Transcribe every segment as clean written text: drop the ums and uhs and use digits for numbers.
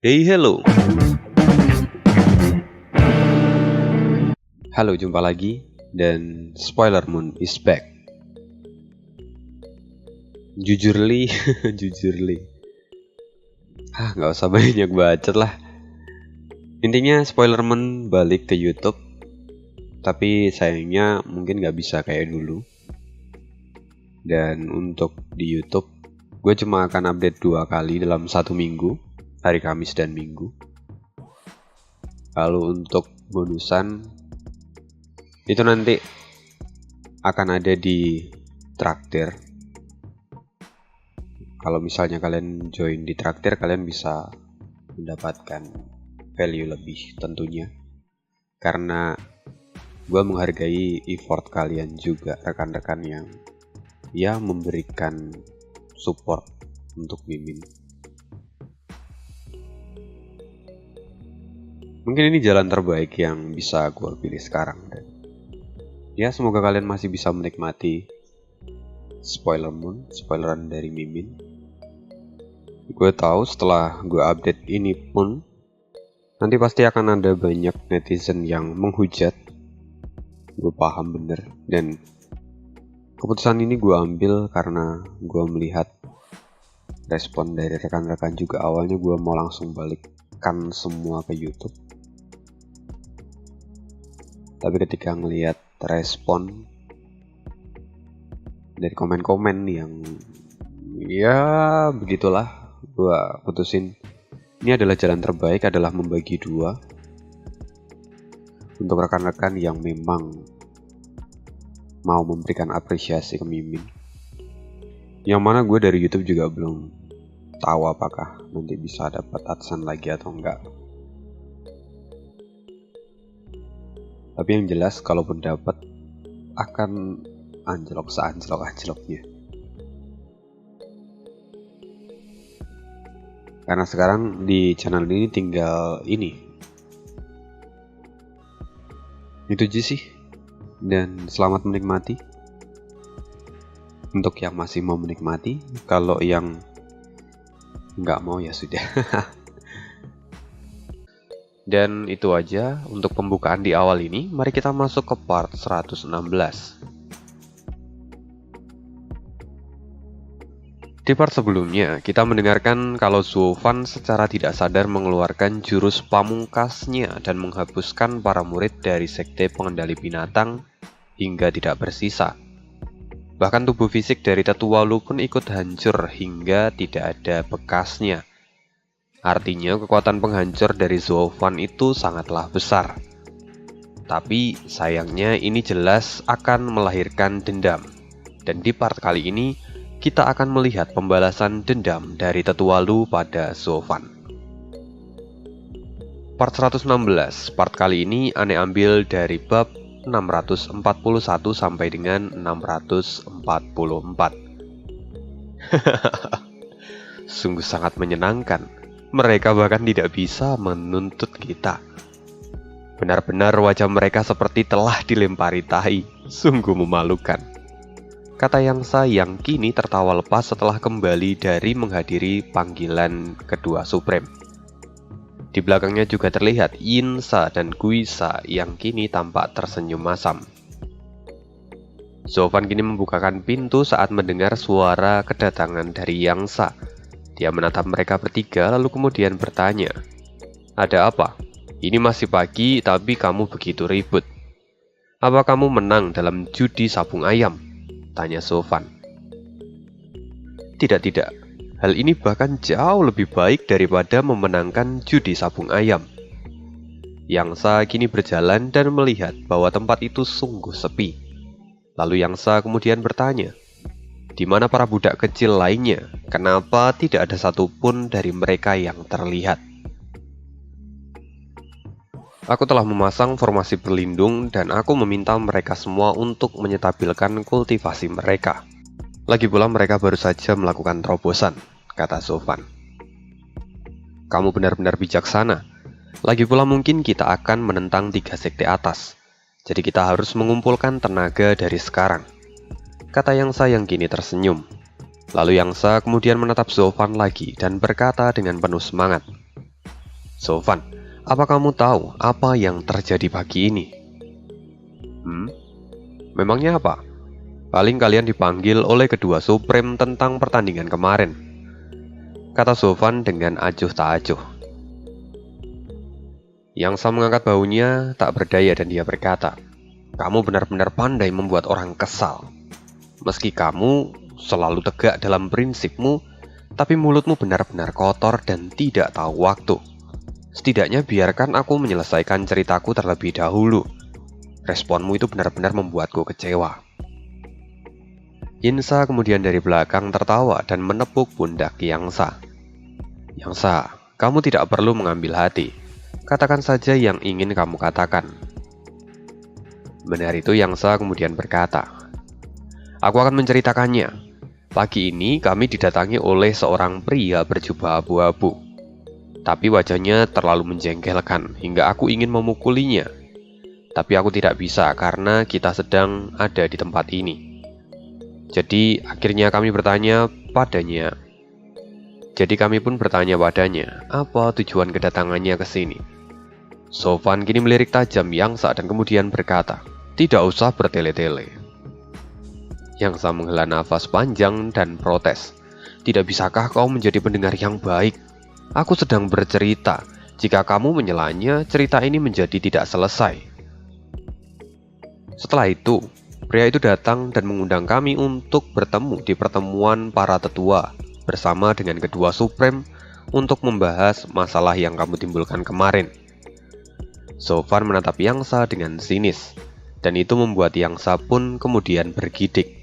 Hey hello. Halo, jumpa lagi dan Spoiler Moon is back. Jujurly, nggak usah banyak bacot lah. Intinya Spoiler Moon balik ke YouTube, tapi sayangnya mungkin nggak bisa kayak dulu. Dan untuk di YouTube, gue cuma akan update 2 kali dalam 1 minggu, hari Kamis dan Minggu. Lalu untuk bonusan itu nanti akan ada di Traktir. Kalau misalnya kalian join di Traktir, kalian bisa mendapatkan value lebih tentunya. Karena gue menghargai effort kalian juga, rekan-rekan yang memberikan support untuk Mimin. Mungkin ini jalan terbaik yang bisa gue pilih sekarang. Dan semoga kalian masih bisa menikmati Spoiler Moon, spoileran dari Mimin. Gue tahu setelah gue update ini pun nanti pasti akan ada banyak netizen yang menghujat. Gue paham bener. Dan keputusan ini gue ambil karena gue melihat respon dari rekan-rekan juga. Awalnya gue mau langsung balikkan semua ke YouTube, tapi ketika ngelihat respon dari komen-komen yang begitulah, gue putusin ini adalah jalan terbaik, adalah membagi 2 untuk rekan-rekan yang memang mau memberikan apresiasi ke Mimin. Yang mana gue dari YouTube juga belum tahu apakah nanti bisa dapat AdSense lagi atau enggak. Tapi yang jelas kalaupun dapat akan anjlok seanjlok-anjloknya. Karena sekarang di channel ini tinggal ini. Itu aja sih. Dan selamat menikmati. Untuk yang masih mau menikmati, kalau yang nggak mau ya sudah. Dan itu aja untuk pembukaan di awal ini. Mari kita masuk ke part 116. Di part sebelumnya, kita mendengarkan kalau Zofan secara tidak sadar mengeluarkan jurus pamungkasnya dan menghapuskan para murid dari sekte pengendali binatang hingga tidak bersisa. Bahkan tubuh fisik dari Tetua Lu pun ikut hancur hingga tidak ada bekasnya. Artinya kekuatan penghancur dari Zofan itu sangatlah besar. Tapi sayangnya ini jelas akan melahirkan dendam. Dan di part kali ini kita akan melihat pembalasan dendam dari Tetua Lu pada Zofan. Part 116, part kali ini aneh ambil dari bab 641 sampai dengan 644. Sungguh sangat menyenangkan. Mereka bahkan tidak bisa menuntut kita. Benar-benar wajah mereka seperti telah dilempari tahi. Sungguh memalukan. Kata Yangsa yang kini tertawa lepas setelah kembali dari menghadiri panggilan kedua Supreme. Di belakangnya juga terlihat Yinsa dan Guisa yang kini tampak tersenyum masam. Zofan kini membukakan pintu saat mendengar suara kedatangan dari Yangsa. Dia menatap mereka bertiga lalu kemudian bertanya, "Ada apa? Ini masih pagi tapi kamu begitu ribut. Apa kamu menang dalam judi sabung ayam?" tanya Zofan. Tidak. Hal ini bahkan jauh lebih baik daripada memenangkan judi sabung ayam. Yangsa kini berjalan dan melihat bahwa tempat itu sungguh sepi. Lalu Yangsa kemudian bertanya, "Di mana para budak kecil lainnya? Kenapa tidak ada satupun dari mereka yang terlihat?" "Aku telah memasang formasi berlindung dan aku meminta mereka semua untuk menyetabilkan kultivasi mereka. Lagi pula mereka baru saja melakukan terobosan," kata Zofan. "Kamu benar-benar bijaksana. Lagi pula mungkin kita akan menentang 3 sekte atas. Jadi kita harus mengumpulkan tenaga dari sekarang," kata Yangsa yang kini tersenyum. Lalu Yangsa kemudian menatap Zofan lagi dan berkata dengan penuh semangat, Sofan, apa kamu tahu apa yang terjadi pagi ini? Memangnya apa? Paling kalian dipanggil oleh kedua Supreme tentang pertandingan kemarin, kata Sofan dengan acuh tak acuh. Yangsa mengangkat bahunya tak berdaya dan dia berkata, kamu benar-benar pandai membuat orang kesal. Meski kamu selalu tegak dalam prinsipmu, tapi mulutmu benar-benar kotor dan tidak tahu waktu. Setidaknya biarkan aku menyelesaikan ceritaku terlebih dahulu. Responmu itu benar-benar membuatku kecewa. Yinsa kemudian dari belakang tertawa dan menepuk pundak Yangsa. Yangsa, kamu tidak perlu mengambil hati. Katakan saja yang ingin kamu katakan. Benar itu Yangsa kemudian berkata, aku akan menceritakannya. Pagi ini kami didatangi oleh seorang pria berjubah abu-abu. Tapi wajahnya terlalu menjengkelkan hingga aku ingin memukulinya. Tapi aku tidak bisa karena kita sedang ada di tempat ini. Jadi kami pun bertanya padanya, apa tujuan kedatangannya ke sini. Sofan kini melirik tajam Yangsa dan kemudian berkata, tidak usah bertele-tele. Yangsa menghela nafas panjang dan protes, tidak bisakah kau menjadi pendengar yang baik? Aku sedang bercerita, jika kamu menyelanya, cerita ini menjadi tidak selesai. Setelah itu, pria itu datang dan mengundang kami untuk bertemu di pertemuan para tetua bersama dengan kedua Supreme untuk membahas masalah yang kamu timbulkan kemarin. Sofan menatap Yangsa dengan sinis, dan itu membuat Yangsa pun kemudian bergidik.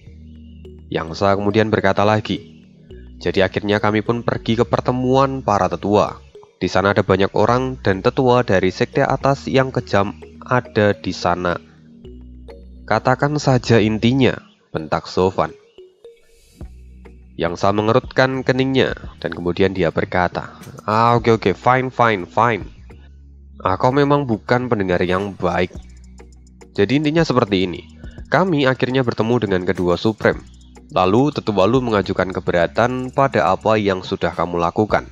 Yangsa kemudian berkata lagi, jadi akhirnya kami pun pergi ke pertemuan para tetua. Di sana ada banyak orang dan tetua dari sekte atas yang kejam ada di sana. Katakan saja intinya, bentak Sofan. Yangsa mengerutkan keningnya dan kemudian dia berkata, oke, fine. Kau memang bukan pendengar yang baik. Jadi intinya seperti ini, kami akhirnya bertemu dengan kedua Supreme. Lalu tetua lu mengajukan keberatan pada apa yang sudah kamu lakukan.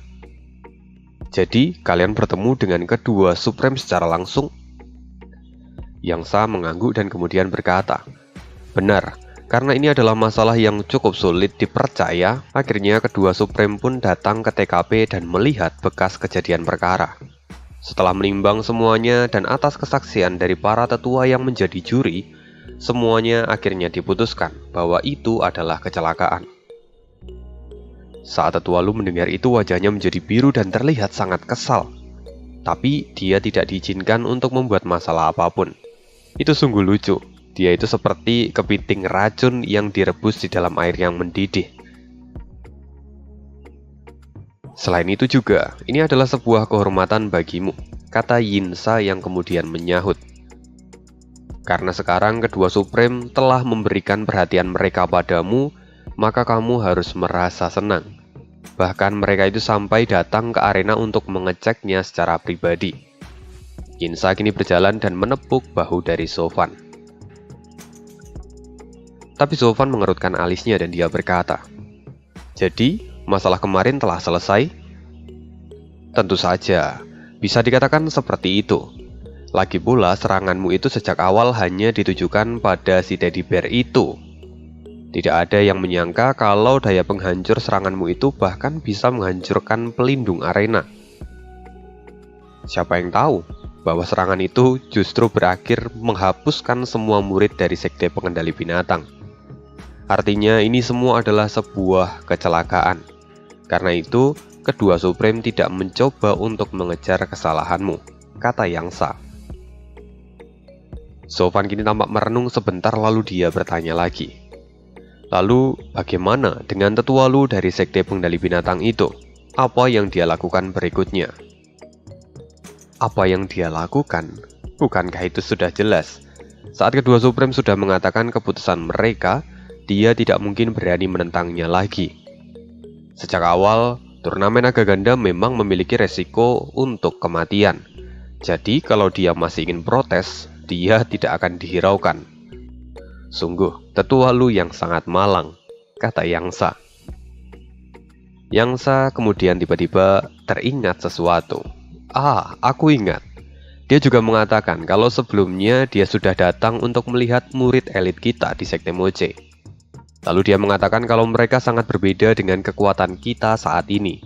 Jadi kalian bertemu dengan kedua Supreme secara langsung? Yangsa mengangguk dan kemudian berkata, benar, karena ini adalah masalah yang cukup sulit dipercaya. Akhirnya kedua Supreme pun datang ke TKP dan melihat bekas kejadian perkara. Setelah menimbang semuanya dan atas kesaksian dari para tetua yang menjadi juri, semuanya akhirnya diputuskan bahwa itu adalah kecelakaan. Saat tetua lu mendengar itu, wajahnya menjadi biru dan terlihat sangat kesal. Tapi dia tidak diizinkan untuk membuat masalah apapun. Itu sungguh lucu. Dia itu seperti kepiting racun yang direbus di dalam air yang mendidih. Selain itu juga, ini adalah sebuah kehormatan bagimu, kata Yinsa yang kemudian menyahut. Karena sekarang kedua Supreme telah memberikan perhatian mereka padamu, maka kamu harus merasa senang. Bahkan mereka itu sampai datang ke arena untuk mengeceknya secara pribadi. Yinsa kini berjalan dan menepuk bahu dari Sofan. Tapi Sofan mengerutkan alisnya dan dia berkata, jadi, masalah kemarin telah selesai? Tentu saja, bisa dikatakan seperti itu. Lagi pula seranganmu itu sejak awal hanya ditujukan pada si teddy bear itu. Tidak ada yang menyangka kalau daya penghancur seranganmu itu bahkan bisa menghancurkan pelindung arena. Siapa yang tahu bahwa serangan itu justru berakhir menghapuskan semua murid dari sekte pengendali binatang. Artinya ini semua adalah sebuah kecelakaan. Karena itu, kedua Supreme tidak mencoba untuk mengejar kesalahanmu, kata Yangsa. Sofan kini tampak merenung sebentar lalu dia bertanya lagi. Lalu, bagaimana dengan tetua lu dari sekte pengendali binatang itu? Apa yang dia lakukan berikutnya? Apa yang dia lakukan? Bukankah itu sudah jelas? Saat kedua Supreme sudah mengatakan keputusan mereka, dia tidak mungkin berani menentangnya lagi. Sejak awal, turnamen naga ganda memang memiliki resiko untuk kematian. Jadi kalau dia masih ingin protes, dia tidak akan dihiraukan. Sungguh, tetua lu yang sangat malang, kata Yangsa. Yangsa kemudian tiba-tiba teringat sesuatu. Aku ingat. Dia juga mengatakan kalau sebelumnya dia sudah datang untuk melihat murid elit kita di Sekte Moche. Lalu dia mengatakan kalau mereka sangat berbeda dengan kekuatan kita saat ini.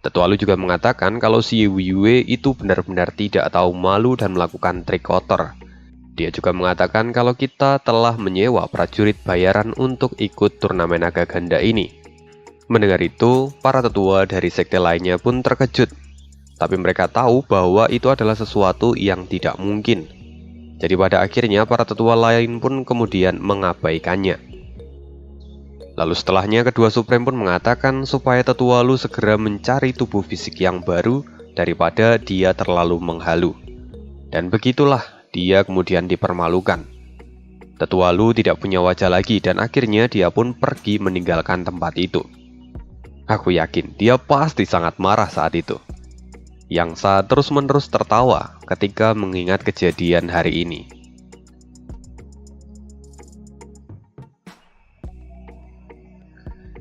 Tetua Lu juga mengatakan kalau si Yue itu benar-benar tidak tahu malu dan melakukan trik kotor. Dia juga mengatakan kalau kita telah menyewa prajurit bayaran untuk ikut turnamen naga ganda ini. Mendengar itu, para tetua dari sekte lainnya pun terkejut. Tapi mereka tahu bahwa itu adalah sesuatu yang tidak mungkin. Jadi pada akhirnya para tetua lain pun kemudian mengabaikannya. Lalu setelahnya kedua Supreme pun mengatakan supaya tetua Lu segera mencari tubuh fisik yang baru daripada dia terlalu menghalu. Dan begitulah dia kemudian dipermalukan. Tetua Lu tidak punya wajah lagi dan akhirnya dia pun pergi meninggalkan tempat itu. Aku yakin dia pasti sangat marah saat itu. Yang Sa terus-menerus tertawa ketika mengingat kejadian hari ini.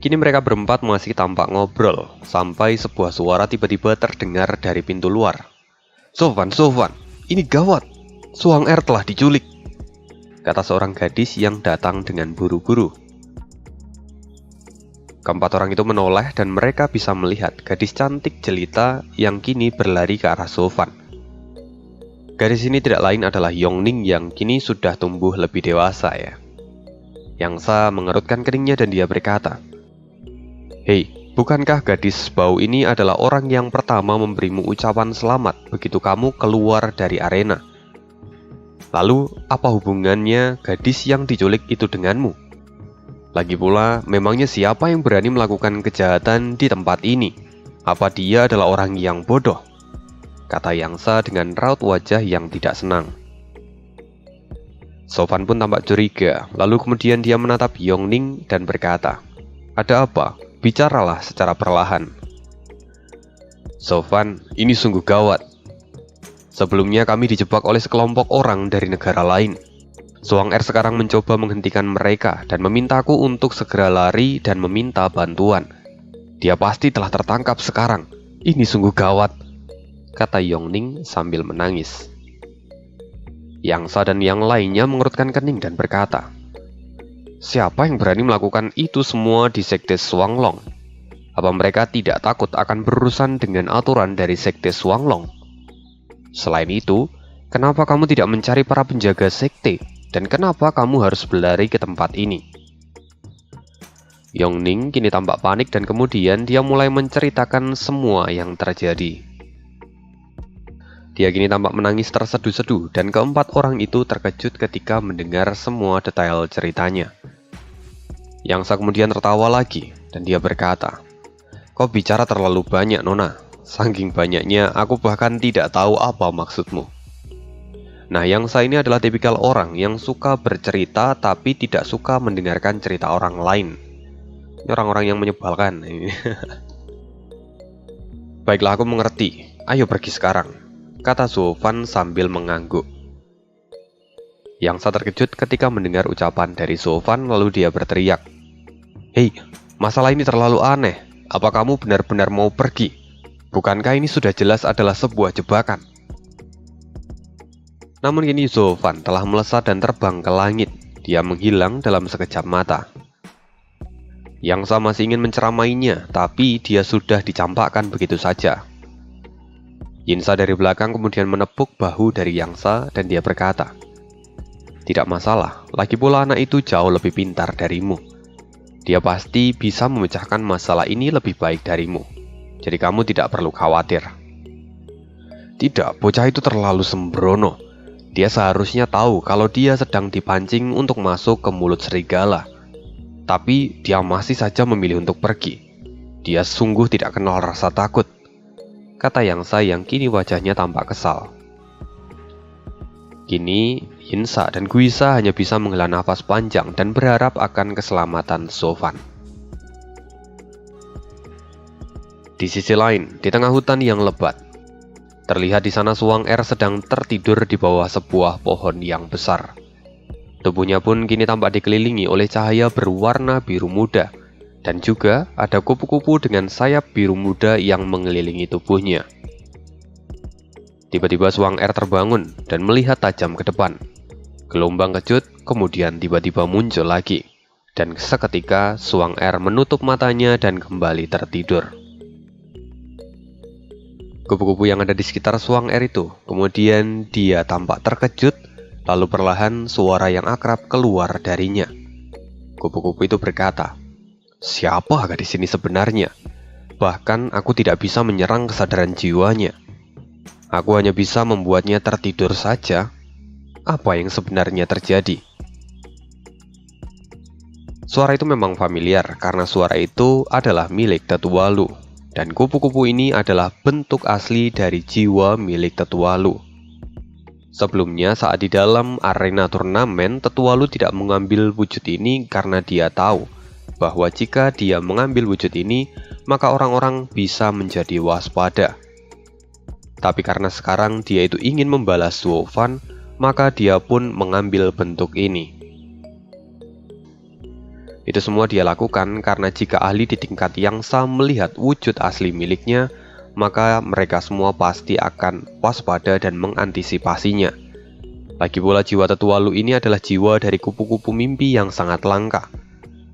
Kini mereka berempat masih tampak ngobrol, sampai sebuah suara tiba-tiba terdengar dari pintu luar. Sofan, ini gawat. Suang Er telah diculik, kata seorang gadis yang datang dengan buru-buru. Keempat orang itu menoleh dan mereka bisa melihat gadis cantik jelita yang kini berlari ke arah Sofan. Gadis ini tidak lain adalah Yongning yang kini sudah tumbuh lebih dewasa ya. Yang Sa mengerutkan keningnya dan dia berkata, "Hei, bukankah gadis bau ini adalah orang yang pertama memberimu ucapan selamat begitu kamu keluar dari arena? Lalu, apa hubungannya gadis yang diculik itu denganmu? Lagi pula, memangnya siapa yang berani melakukan kejahatan di tempat ini? Apa dia adalah orang yang bodoh?" kata Yang Sa dengan raut wajah yang tidak senang. Sofan pun tampak curiga, lalu kemudian dia menatap Yongning dan berkata, "Ada apa? Bicaralah secara perlahan." "Sofan, ini sungguh gawat. Sebelumnya kami dijebak oleh sekelompok orang dari negara lain. Suang Er sekarang mencoba menghentikan mereka dan memintaku untuk segera lari dan meminta bantuan. Dia pasti telah tertangkap sekarang. Ini sungguh gawat," kata Yongning sambil menangis. Yang Sa dan yang lainnya mengerutkan kening dan berkata, "Siapa yang berani melakukan itu semua di Sekte Shuanglong? Apa mereka tidak takut akan berurusan dengan aturan dari Sekte Shuanglong? Selain itu, kenapa kamu tidak mencari para penjaga sekte? Dan kenapa kamu harus berlari ke tempat ini?" Yongning kini tampak panik dan kemudian dia mulai menceritakan semua yang terjadi. Dia kini tampak menangis terseduh-seduh dan keempat orang itu terkejut ketika mendengar semua detail ceritanya. Yang Sa kemudian tertawa lagi dan dia berkata, "Kau bicara terlalu banyak, Nona. Saking banyaknya aku bahkan tidak tahu apa maksudmu." Nah, Yang Sa ini adalah tipikal orang yang suka bercerita tapi tidak suka mendengarkan cerita orang lain. Ini orang-orang yang menyebalkan. "Baiklah, aku mengerti. Ayo pergi sekarang," kata Sofan sambil mengangguk. Yang Sa terkejut ketika mendengar ucapan dari Sofan lalu dia berteriak, "Hei, masalah ini terlalu aneh. Apa kamu benar-benar mau pergi? Bukankah ini sudah jelas adalah sebuah jebakan?" Namun kini Sofan telah melesat dan terbang ke langit. Dia menghilang dalam sekejap mata. Yang Sa masih ingin menceramainya, tapi dia sudah dicampakkan begitu saja. Yin Sa dari belakang kemudian menepuk bahu dari Yang Sa dan dia berkata, "Tidak masalah, lagi pula anak itu jauh lebih pintar darimu. Dia pasti bisa memecahkan masalah ini lebih baik darimu. Jadi kamu tidak perlu khawatir." "Tidak, bocah itu terlalu sembrono. Dia seharusnya tahu kalau dia sedang dipancing untuk masuk ke mulut serigala. Tapi dia masih saja memilih untuk pergi. Dia sungguh tidak kenal rasa takut," kata Yang Sa yang kini wajahnya tampak kesal. Kini, Yin Sa dan Gui Sha hanya bisa menghela nafas panjang dan berharap akan keselamatan Sofan. Di sisi lain, di tengah hutan yang lebat, terlihat di sana Suang Er sedang tertidur di bawah sebuah pohon yang besar. Tubuhnya pun kini tampak dikelilingi oleh cahaya berwarna biru muda, dan juga ada kupu-kupu dengan sayap biru muda yang mengelilingi tubuhnya. Tiba-tiba Suang Er terbangun dan melihat tajam ke depan. Gelombang kejut kemudian tiba-tiba muncul lagi. Dan seketika Suang Er menutup matanya dan kembali tertidur. Kupu-kupu yang ada di sekitar Suang Er itu, kemudian dia tampak terkejut, lalu perlahan suara yang akrab keluar darinya. Kupu-kupu itu berkata, "Siapa gadis ini sebenarnya? Bahkan aku tidak bisa menyerang kesadaran jiwanya. Aku hanya bisa membuatnya tertidur saja. Apa yang sebenarnya terjadi?" Suara itu memang familiar karena suara itu adalah milik Tetua Lu, dan kupu-kupu ini adalah bentuk asli dari jiwa milik Tetua Lu. Sebelumnya saat di dalam arena turnamen, Tetua Lu tidak mengambil wujud ini karena dia tahu bahwa jika dia mengambil wujud ini, maka orang-orang bisa menjadi waspada. Tapi karena sekarang dia itu ingin membalas Zuo Fan, maka dia pun mengambil bentuk ini. Itu semua dia lakukan karena jika ahli di tingkat yang sama melihat wujud asli miliknya, maka mereka semua pasti akan waspada dan mengantisipasinya. Lagi pula jiwa Tetua Lu ini adalah jiwa dari kupu-kupu mimpi yang sangat langka,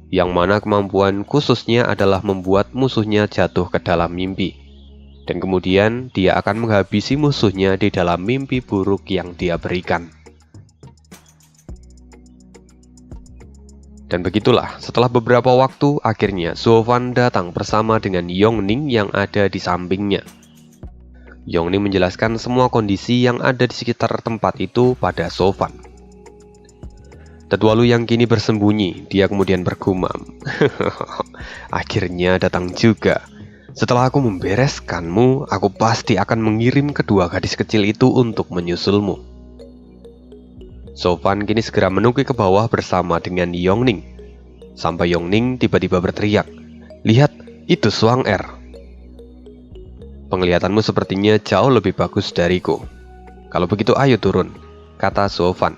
yang mana kemampuan khususnya adalah membuat musuhnya jatuh ke dalam mimpi. Dan kemudian dia akan menghabisi musuhnya di dalam mimpi buruk yang dia berikan. Dan begitulah, setelah beberapa waktu, akhirnya Zuo Fan datang bersama dengan Yongning yang ada di sampingnya. Yongning menjelaskan semua kondisi yang ada di sekitar tempat itu pada Zuo Fan. Tetua Lu yang kini bersembunyi, dia kemudian bergumam, "Akhirnya datang juga. Setelah aku membereskanmu, aku pasti akan mengirim kedua gadis kecil itu untuk menyusulmu." Zuo Fan kini segera menukik ke bawah bersama dengan Yongning. Sampai Yongning tiba-tiba berteriak, "Lihat, itu Suang Er. Penglihatanmu sepertinya jauh lebih bagus dariku. Kalau begitu ayo turun," kata Zuo Fan.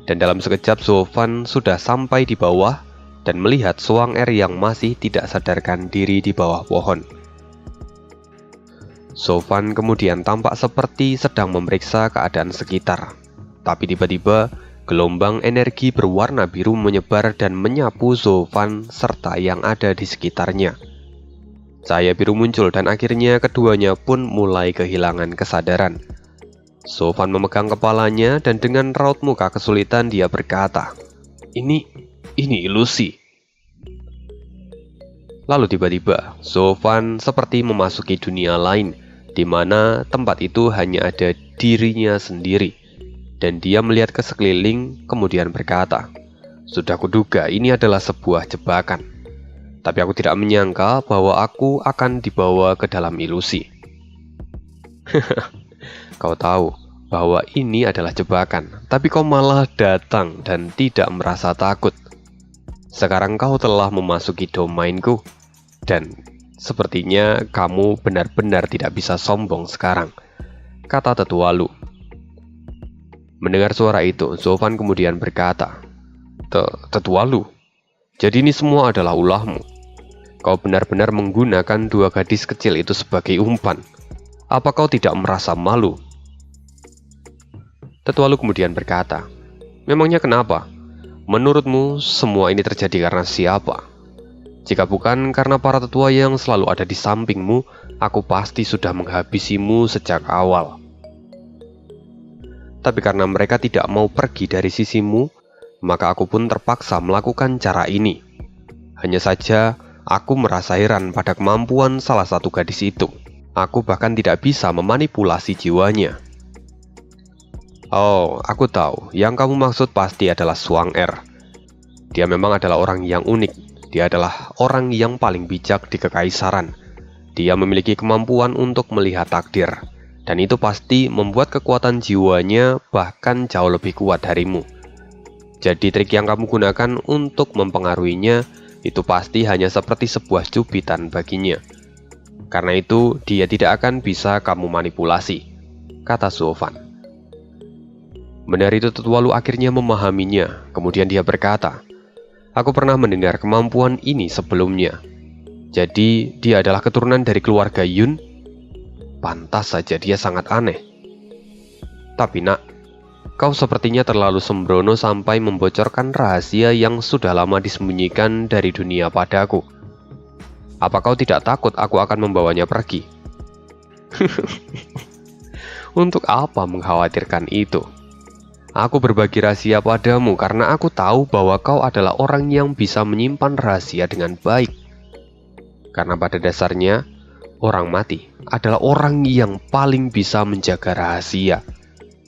Dan dalam sekejap Zuo Fan sudah sampai di bawah dan melihat Suang Er yang masih tidak sadarkan diri di bawah pohon. Zuo Fan kemudian tampak seperti sedang memeriksa keadaan sekitar. Tapi tiba-tiba, gelombang energi berwarna biru menyebar dan menyapu Zuo Fan serta yang ada di sekitarnya. Cahaya biru muncul dan akhirnya keduanya pun mulai kehilangan kesadaran. Zuo Fan memegang kepalanya dan dengan raut muka kesulitan dia berkata, Ini ilusi." Lalu tiba-tiba, Zuo Fan seperti memasuki dunia lain, di mana tempat itu hanya ada dirinya sendiri. Dan dia melihat ke sekeliling, kemudian berkata, "Sudah kuduga ini adalah sebuah jebakan. Tapi aku tidak menyangka bahwa aku akan dibawa ke dalam ilusi." Kau tahu bahwa ini adalah jebakan, tapi kau malah datang dan tidak merasa takut. Sekarang kau telah memasuki domainku, dan sepertinya kamu benar-benar tidak bisa sombong sekarang, kata Tetua Lu. Mendengar suara itu, Zuo Fan kemudian berkata, Tetua Lu, jadi ini semua adalah ulahmu. Kau benar-benar menggunakan dua gadis kecil itu sebagai umpan. Apa kau tidak merasa malu?" Tetua Lu kemudian berkata, "Memangnya kenapa? Menurutmu semua ini terjadi karena siapa? Jika bukan karena para tetua yang selalu ada di sampingmu, aku pasti sudah menghabisimu sejak awal. Tapi karena mereka tidak mau pergi dari sisimu, maka aku pun terpaksa melakukan cara ini. Hanya saja, aku merasa heran pada kemampuan salah satu gadis itu. Aku bahkan tidak bisa memanipulasi jiwanya." "Oh, aku tahu. Yang kamu maksud pasti adalah Suang Er. Dia memang adalah orang yang unik. Dia adalah orang yang paling bijak di Kekaisaran. Dia memiliki kemampuan untuk melihat takdir. Dan itu pasti membuat kekuatan jiwanya bahkan jauh lebih kuat darimu. Jadi trik yang kamu gunakan untuk mempengaruhinya itu pasti hanya seperti sebuah cubitan baginya. Karena itu dia tidak akan bisa kamu manipulasi," kata Zuo Fan. Mendengar itu Tetua Lu akhirnya memahaminya. Kemudian dia berkata, "Aku pernah mendengar kemampuan ini sebelumnya. Jadi dia adalah keturunan dari keluarga Yun? Pantas saja dia sangat aneh. Tapi nak, kau sepertinya terlalu sembrono sampai membocorkan rahasia yang sudah lama disembunyikan dari dunia padaku. Apa kau tidak takut aku akan membawanya pergi? Untuk apa mengkhawatirkan itu? Aku berbagi rahasia padamu karena aku tahu bahwa kau adalah orang yang bisa menyimpan rahasia dengan baik. Karena pada dasarnya, orang mati adalah orang yang paling bisa menjaga rahasia,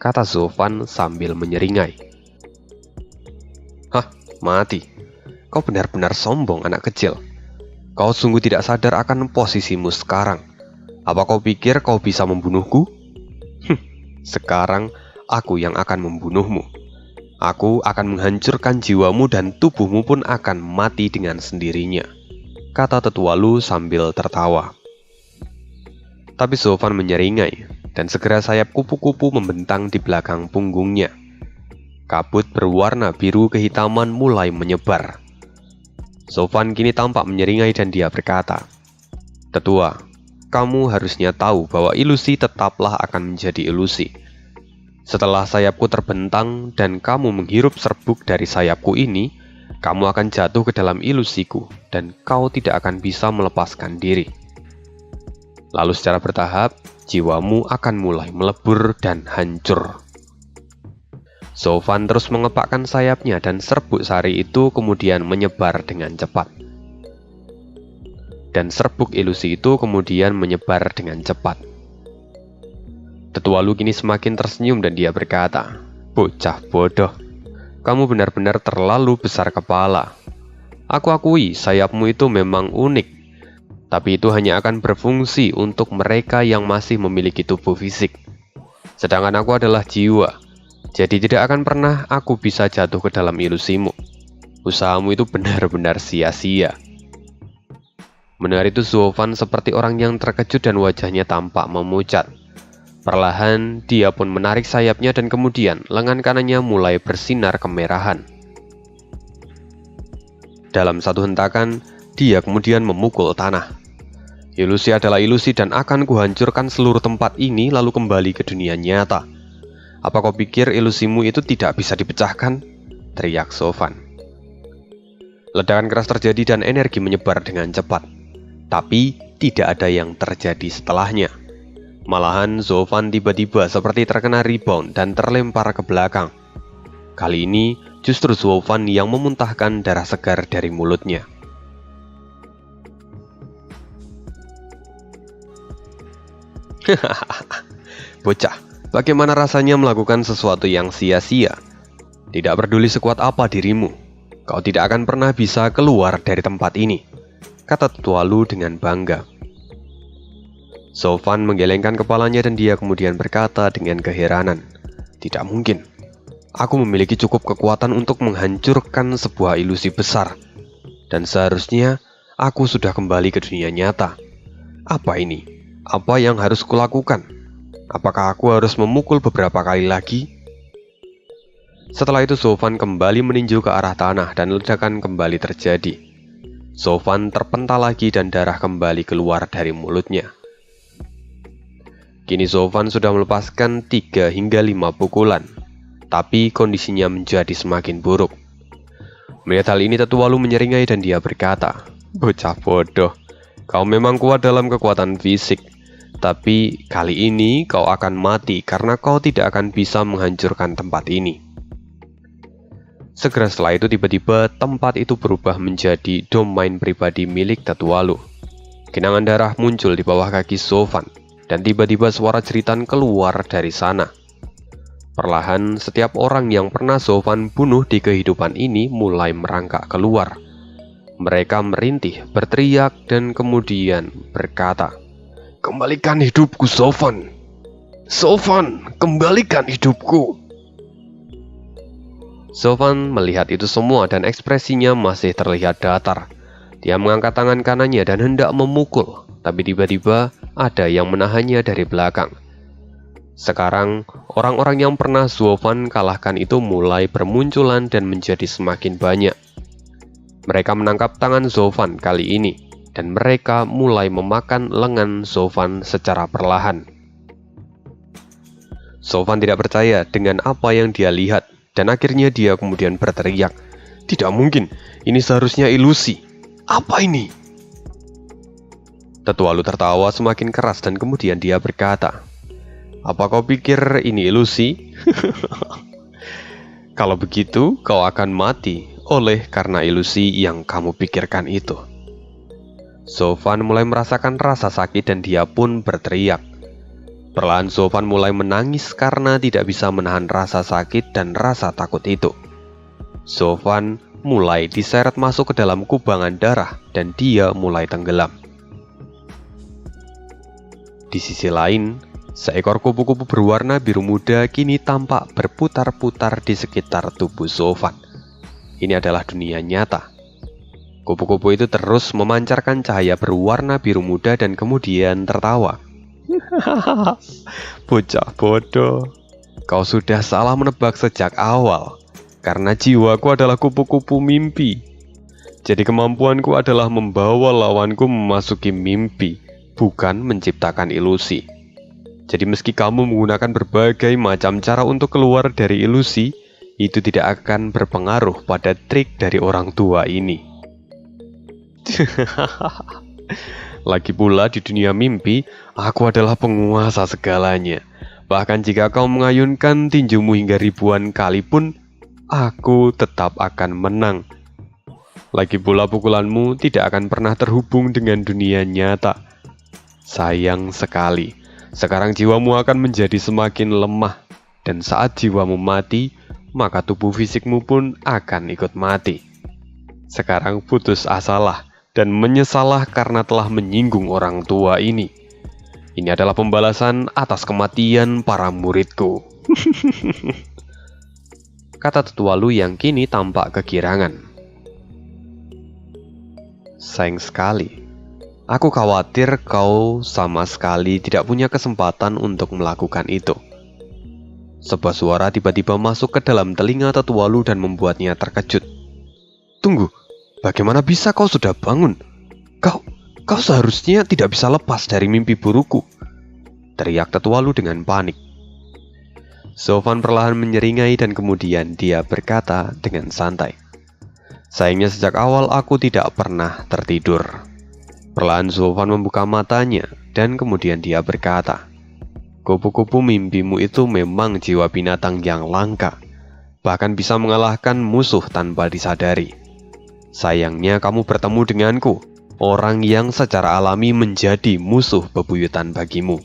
kata Zofan sambil menyeringai. Hah, mati? Kau benar-benar sombong, anak kecil. Kau sungguh tidak sadar akan posisimu sekarang. Apa kau pikir kau bisa membunuhku? Sekarang aku yang akan membunuhmu. Aku akan menghancurkan jiwamu dan tubuhmu pun akan mati dengan sendirinya, kata tetua Lu sambil tertawa. Tapi Zofan menyeringai, dan segera sayap kupu-kupu membentang di belakang punggungnya. Kabut berwarna biru kehitaman mulai menyebar. Zofan kini tampak menyeringai dan dia berkata, "Tetua, kamu harusnya tahu bahwa ilusi tetaplah akan menjadi ilusi. Setelah sayapku terbentang dan kamu menghirup serbuk dari sayapku ini, kamu akan jatuh ke dalam ilusiku dan kau tidak akan bisa melepaskan diri. Lalu secara bertahap, jiwamu akan mulai melebur dan hancur." Zofan terus mengepakkan sayapnya dan serbuk sari itu kemudian menyebar dengan cepat. Dan serbuk ilusi itu kemudian menyebar dengan cepat. Tetua Lu kini semakin tersenyum dan dia berkata, "Bocah bodoh, kamu benar-benar terlalu besar kepala. Aku akui sayapmu itu memang unik, tapi itu hanya akan berfungsi untuk mereka yang masih memiliki tubuh fisik. Sedangkan aku adalah jiwa, jadi tidak akan pernah aku bisa jatuh ke dalam ilusimu. Usahamu itu benar-benar sia-sia." Mendengar itu Zofan seperti orang yang terkejut dan wajahnya tampak memucat. Perlahan dia pun menarik sayapnya dan kemudian lengan kanannya mulai bersinar kemerahan. Dalam satu hentakan, dia kemudian memukul tanah. Ilusi adalah ilusi dan akan kuhancurkan seluruh tempat ini lalu kembali ke dunia nyata. Apa kau pikir ilusimu itu tidak bisa dipecahkan? Teriak Zofan. Ledakan keras terjadi dan energi menyebar dengan cepat. Tapi tidak ada yang terjadi setelahnya. Malahan Zofan tiba-tiba seperti terkena rebound dan terlempar ke belakang. Kali ini justru Zofan yang memuntahkan darah segar dari mulutnya. Bocah, bagaimana rasanya melakukan sesuatu yang sia-sia? Tidak peduli sekuat apa dirimu, kau tidak akan pernah bisa keluar dari tempat ini, kata tetua Lu dengan bangga. Zofan menggelengkan kepalanya dan dia kemudian berkata dengan keheranan, "Tidak mungkin. Aku memiliki cukup kekuatan untuk menghancurkan sebuah ilusi besar. Dan seharusnya aku sudah kembali ke dunia nyata. Apa ini? Apa yang harus kulakukan? Apakah aku harus memukul beberapa kali lagi?" Setelah itu Zofan kembali meninju ke arah tanah dan ledakan kembali terjadi. Zofan terpental lagi dan darah kembali keluar dari mulutnya. Kini Zofan sudah melepaskan 3 hingga 5 pukulan, tapi kondisinya menjadi semakin buruk. Melihat hal ini tetua Lu menyeringai dan dia berkata, "Bocah bodoh, kau memang kuat dalam kekuatan fisik, tapi kali ini kau akan mati karena kau tidak akan bisa menghancurkan tempat ini." Segera setelah itu tiba-tiba tempat itu berubah menjadi domain pribadi milik tetua Lu. Genangan darah muncul di bawah kaki Zofan. Dan tiba-tiba suara jeritan keluar dari sana. Perlahan, setiap orang yang pernah Zofan bunuh di kehidupan ini mulai merangkak keluar. Mereka merintih, berteriak, dan kemudian berkata, "Kembalikan hidupku, Zofan! Zofan, kembalikan hidupku!" Zofan melihat itu semua dan ekspresinya masih terlihat datar. Dia mengangkat tangan kanannya dan hendak memukul, tapi tiba-tiba ada yang menahannya dari belakang. Sekarang, orang-orang yang pernah Zofan kalahkan itu mulai bermunculan dan menjadi semakin banyak. Mereka menangkap tangan Zofan kali ini, dan mereka mulai memakan lengan Zofan secara perlahan. Sofan tidak percaya dengan apa yang dia lihat, dan akhirnya dia kemudian berteriak, "Tidak mungkin, ini seharusnya ilusi. Apa ini?" Tetualu tertawa semakin keras dan kemudian dia berkata, "Apa kau pikir ini ilusi? Kalau begitu, kau akan mati oleh karena ilusi yang kamu pikirkan itu." Sofan mulai merasakan rasa sakit dan dia pun berteriak. Perlahan Sofan mulai menangis karena tidak bisa menahan rasa sakit dan rasa takut itu. Sofan mulai diseret masuk ke dalam kubangan darah dan dia mulai tenggelam. Di sisi lain, seekor kupu-kupu berwarna biru muda kini tampak berputar-putar di sekitar tubuh Sofan. Ini adalah dunia nyata. Kupu-kupu itu terus memancarkan cahaya berwarna biru muda dan kemudian tertawa. "Bocah bodoh, kau sudah salah menebak sejak awal, karena jiwaku adalah kupu-kupu mimpi. Jadi kemampuanku adalah membawa lawanku memasuki mimpi, bukan menciptakan ilusi. Jadi meski kamu menggunakan berbagai macam cara untuk keluar dari ilusi, itu tidak akan berpengaruh pada trik dari orang tua ini." Lagi pula di dunia mimpi, aku adalah penguasa segalanya. Bahkan jika kau mengayunkan tinjumu hingga ribuan kali pun, aku tetap akan menang. Lagi pula pukulanmu tidak akan pernah terhubung dengan dunia nyata. Sayang sekali, sekarang jiwamu akan menjadi semakin lemah. Dan saat jiwamu mati, maka tubuh fisikmu pun akan ikut mati. Sekarang putus asalah dan menyesalah karena telah menyinggung orang tua ini. Ini adalah pembalasan atas kematian para muridku. Kata Tetualu yang kini tampak kegirangan. "Sayang sekali. Aku khawatir kau sama sekali tidak punya kesempatan untuk melakukan itu." Sebuah suara tiba-tiba masuk ke dalam telinga Tetualu dan membuatnya terkejut. "Tunggu. Bagaimana bisa kau sudah bangun? Kau seharusnya tidak bisa lepas dari mimpi burukku," teriak Tetualu dengan panik. Sofan perlahan menyeringai dan kemudian dia berkata dengan santai, "Sayangnya sejak awal aku tidak pernah tertidur." Perlahan Sofan membuka matanya dan kemudian dia berkata, "Kupu-kupu mimpimu itu memang jiwa binatang yang langka, bahkan bisa mengalahkan musuh tanpa disadari. Sayangnya kamu bertemu denganku, orang yang secara alami menjadi musuh bebuyutan bagimu."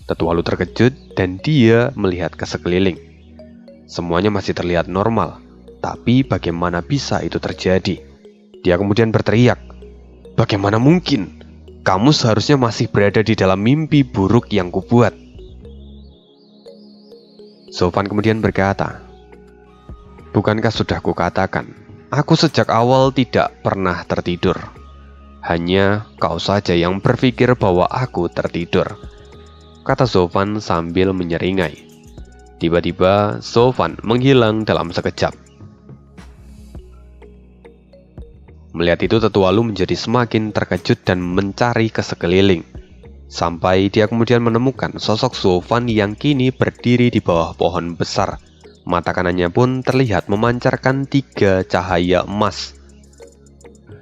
Tetualu terkejut dan dia melihat ke sekeliling. Semuanya masih terlihat normal, tapi bagaimana bisa itu terjadi? Dia kemudian berteriak, "Bagaimana mungkin? Kamu seharusnya masih berada di dalam mimpi buruk yang kubuat." Sofan kemudian berkata, "Bukankah sudah kukatakan, aku sejak awal tidak pernah tertidur. Hanya kau saja yang berpikir bahwa aku tertidur," kata Sofan sambil menyeringai. Tiba-tiba Sofan menghilang dalam sekejap. Melihat itu Tetualu menjadi semakin terkejut dan mencari ke sekeliling. Sampai dia kemudian menemukan sosok Sofan yang kini berdiri di bawah pohon besar. Mata kanannya pun terlihat memancarkan 3 cahaya emas.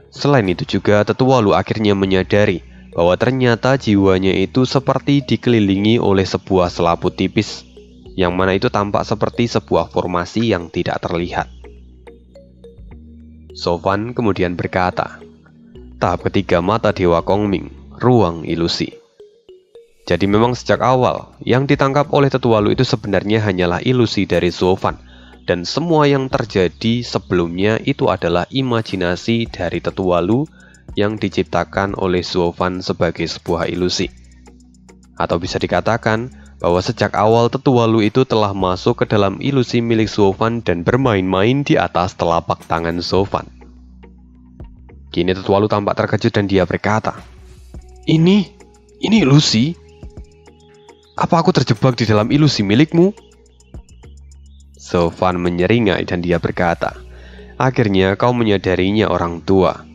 Selain itu juga Tetualu akhirnya menyadari bahwa ternyata jiwanya itu seperti dikelilingi oleh sebuah selaput tipis, yang mana itu tampak seperti sebuah formasi yang tidak terlihat. Sofan kemudian berkata, "Tahap ketiga mata Dewa Kongming, ruang ilusi." Jadi memang sejak awal, yang ditangkap oleh Tetualu itu sebenarnya hanyalah ilusi dari Sofan, dan semua yang terjadi sebelumnya itu adalah imajinasi dari Tetualu yang diciptakan oleh Sofan sebagai sebuah ilusi. Atau bisa dikatakan bahwa sejak awal Tetualu itu telah masuk ke dalam ilusi milik Sofan dan bermain-main di atas telapak tangan Sofan. Kini Tetualu tampak terkejut dan dia berkata, Ini ilusi? Apa aku terjebak di dalam ilusi milikmu?" Sofan menyeringai dan dia berkata, "Akhirnya kau menyadarinya, orang tua.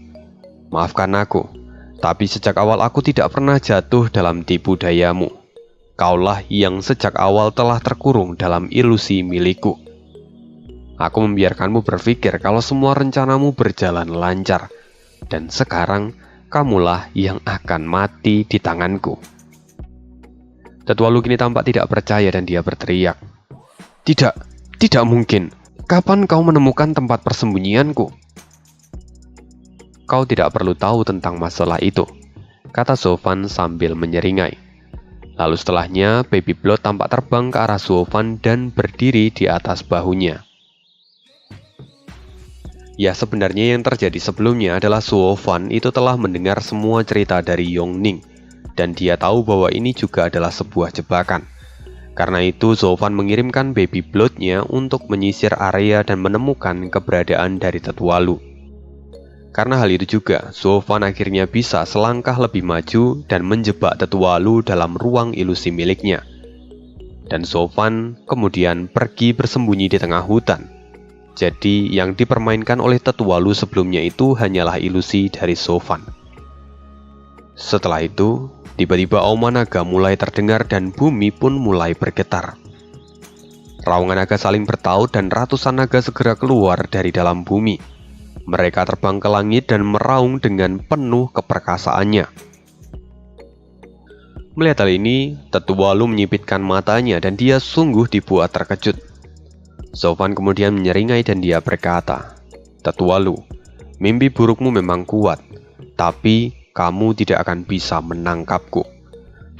Maafkan aku, tapi sejak awal aku tidak pernah jatuh dalam tipu dayamu. Kaulah yang sejak awal telah terkurung dalam ilusi milikku. Aku membiarkanmu berpikir kalau semua rencanamu berjalan lancar, dan sekarang kamulah yang akan mati di tanganku. Tetualu kini tampak tidak percaya dan dia berteriak, Tidak mungkin. Kapan kau menemukan tempat persembunyianku? Kau tidak perlu tahu tentang masalah itu, kata Zovan sambil menyeringai. Lalu setelahnya, Baby Blood tampak terbang ke arah Zovan dan berdiri di atas bahunya. Ya, sebenarnya yang terjadi sebelumnya adalah Zovan itu telah mendengar semua cerita dari Yongning, dan dia tahu bahwa ini juga adalah sebuah jebakan. Karena itu, Zovan mengirimkan Baby Blood-nya untuk menyisir area dan menemukan keberadaan dari Tetualu. Karena hal itu juga, Zovan akhirnya bisa selangkah lebih maju dan menjebak Tetualu dalam ruang ilusi miliknya. Dan Zovan kemudian pergi bersembunyi di tengah hutan. Jadi, yang dipermainkan oleh Tetualu sebelumnya itu hanyalah ilusi dari Zovan. Setelah itu, tiba-tiba auman naga mulai terdengar dan bumi pun mulai bergetar. Raungan naga saling bertaut dan ratusan naga segera keluar dari dalam bumi. Mereka terbang ke langit dan meraung dengan penuh keperkasaannya. Melihat hal ini, Tetualu menyipitkan matanya dan dia sungguh dibuat terkejut. Zovan kemudian menyeringai dan dia berkata, Tetualu, mimpi burukmu memang kuat, tapi kamu tidak akan bisa menangkapku.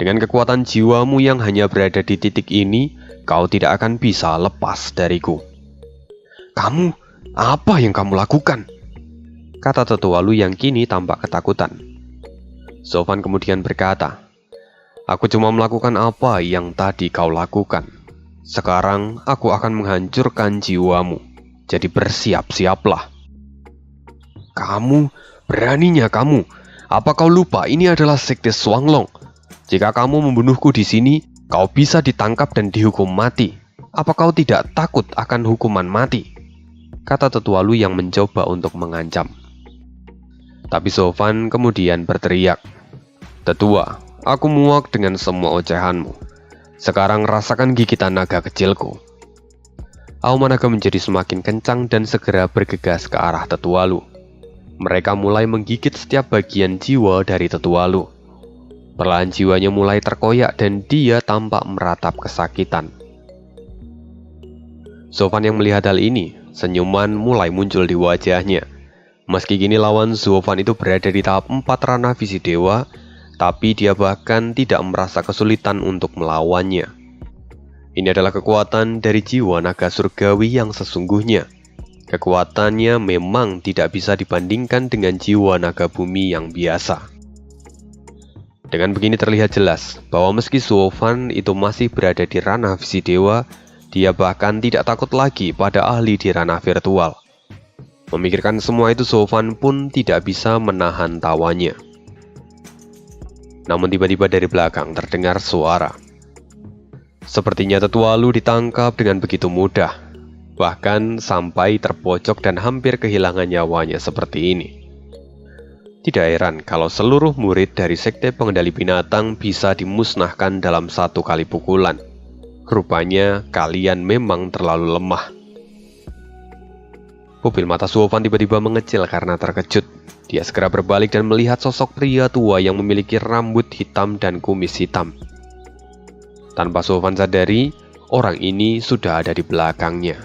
Dengan kekuatan jiwamu yang hanya berada di titik ini, kau tidak akan bisa lepas dariku. Kamu, apa yang kamu lakukan? Kata Tetualu yang kini tampak ketakutan. Zovan kemudian berkata, Aku cuma melakukan apa yang tadi kau lakukan. Sekarang aku akan menghancurkan jiwamu, jadi bersiap-siaplah. Kamu, beraninya kamu. Apa kau lupa ini adalah sekte Shuanglong? Jika kamu membunuhku di sini, kau bisa ditangkap dan dihukum mati. Apa kau tidak takut akan hukuman mati? Kata Tetualu yang mencoba untuk mengancam. Tapi Zovan kemudian berteriak, Tetua, aku muak dengan semua ocehanmu. Sekarang rasakan gigitan naga kecilku. Auman naga menjadi semakin kencang dan segera bergegas ke arah Tetualu. Mereka mulai menggigit setiap bagian jiwa dari Tetualu. Perlahan jiwanya mulai terkoyak dan dia tampak meratap kesakitan. Zovan yang melihat hal ini, senyuman mulai muncul di wajahnya. Meski kini lawan Zovan itu berada di tahap 4 ranah visi dewa, tapi dia bahkan tidak merasa kesulitan untuk melawannya. Ini adalah kekuatan dari jiwa naga surgawi yang sesungguhnya. Kekuatannya memang tidak bisa dibandingkan dengan jiwa naga bumi yang biasa. Dengan begini terlihat jelas bahwa meski Zovan itu masih berada di ranah visi dewa, dia bahkan tidak takut lagi pada ahli di ranah virtual. Memikirkan semua itu, Zovan pun tidak bisa menahan tawanya. Namun tiba-tiba dari belakang terdengar suara. Sepertinya Tetualu ditangkap dengan begitu mudah, bahkan sampai terpojok dan hampir kehilangan nyawanya seperti ini. Tidak heran kalau seluruh murid dari sekte pengendali binatang bisa dimusnahkan dalam satu kali pukulan. Rupanya kalian memang terlalu lemah. Pupil mata Zovan tiba-tiba mengecil karena terkejut. Dia segera berbalik dan melihat sosok pria tua yang memiliki rambut hitam dan kumis hitam. Tanpa Zovan sadari, orang ini sudah ada di belakangnya.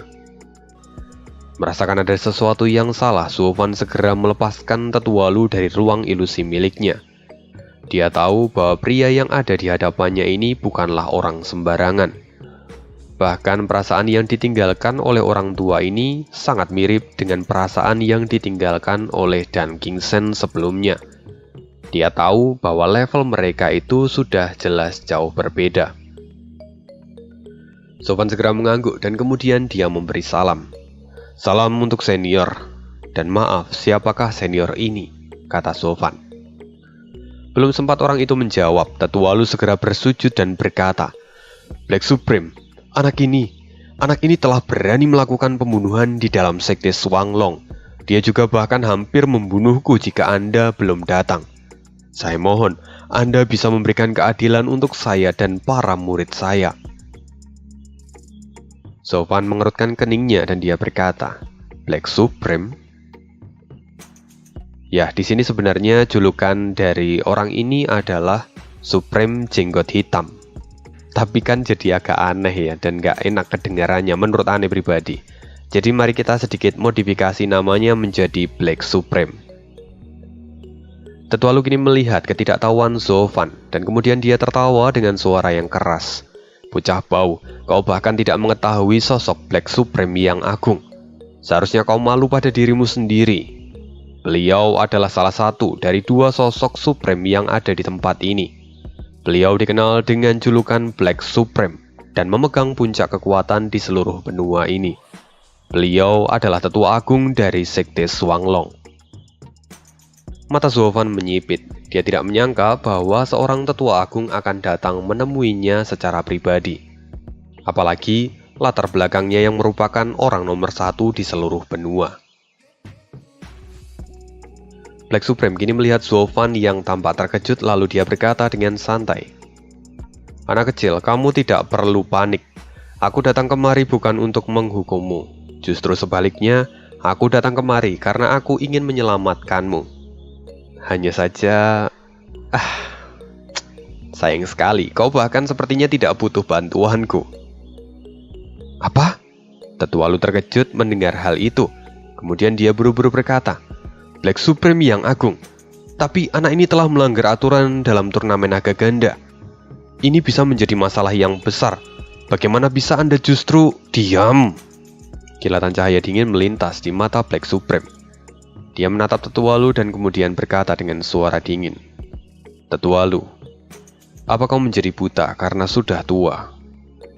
Merasakan ada sesuatu yang salah, Zovan segera melepaskan Tetualu dari ruang ilusi miliknya. Dia tahu bahwa pria yang ada di hadapannya ini bukanlah orang sembarangan. Bahkan perasaan yang ditinggalkan oleh orang tua ini sangat mirip dengan perasaan yang ditinggalkan oleh Dan Qingchen sebelumnya. Dia tahu bahwa level mereka itu sudah jelas jauh berbeda. Zovan segera mengangguk dan kemudian dia memberi salam. Salam untuk senior. Dan maaf, siapakah senior ini? Kata Zovan. Belum sempat orang itu menjawab, Tetualu segera bersujud dan berkata, Black Supreme, anak ini telah berani melakukan pembunuhan di dalam sekte Shuanglong. Dia juga bahkan hampir membunuhku jika Anda belum datang. Saya mohon, Anda bisa memberikan keadilan untuk saya dan para murid saya." Zofan mengerutkan keningnya dan dia berkata, "Black Supreme?" Ya, di sini sebenarnya julukan dari orang ini adalah Supreme Jenggot Hitam. Tapi kan jadi agak aneh ya, dan gak enak kedengarannya menurut aneh pribadi. Jadi mari kita sedikit modifikasi namanya menjadi Black Supreme. Tetua Lu kini melihat ketidaktahuan Zofan, dan kemudian dia tertawa dengan suara yang keras. "Bocah bau, kau bahkan tidak mengetahui sosok Black Supreme yang agung. Seharusnya kau malu pada dirimu sendiri. Beliau adalah salah satu dari 2 sosok Supreme yang ada di tempat ini. Beliau dikenal dengan julukan Black Supreme dan memegang puncak kekuatan di seluruh benua ini. Beliau adalah tetua agung dari Sekte Shuanglong." Mata Zofan menyipit. Dia tidak menyangka bahwa seorang tetua agung akan datang menemuinya secara pribadi. Apalagi latar belakangnya yang merupakan orang nomor 1 di seluruh benua. Black Supreme kini melihat Zofan yang tampak terkejut, lalu dia berkata dengan santai, "Anak kecil, kamu tidak perlu panik. Aku datang kemari bukan untuk menghukummu. Justru sebaliknya, aku datang kemari karena aku ingin menyelamatkanmu. Hanya saja, sayang sekali, kau bahkan sepertinya tidak butuh bantuanku." "Apa?" Tetua Lu terkejut mendengar hal itu. Kemudian dia buru-buru berkata, "Black Supreme yang agung, tapi anak ini telah melanggar aturan dalam turnamen naga ganda. Ini bisa menjadi masalah yang besar. Bagaimana bisa Anda justru diam?" Kilatan cahaya dingin melintas di mata Black Supreme. Dia menatap Tetua Lu dan kemudian berkata dengan suara dingin, "Tetua Lu, apa kau menjadi buta karena sudah tua?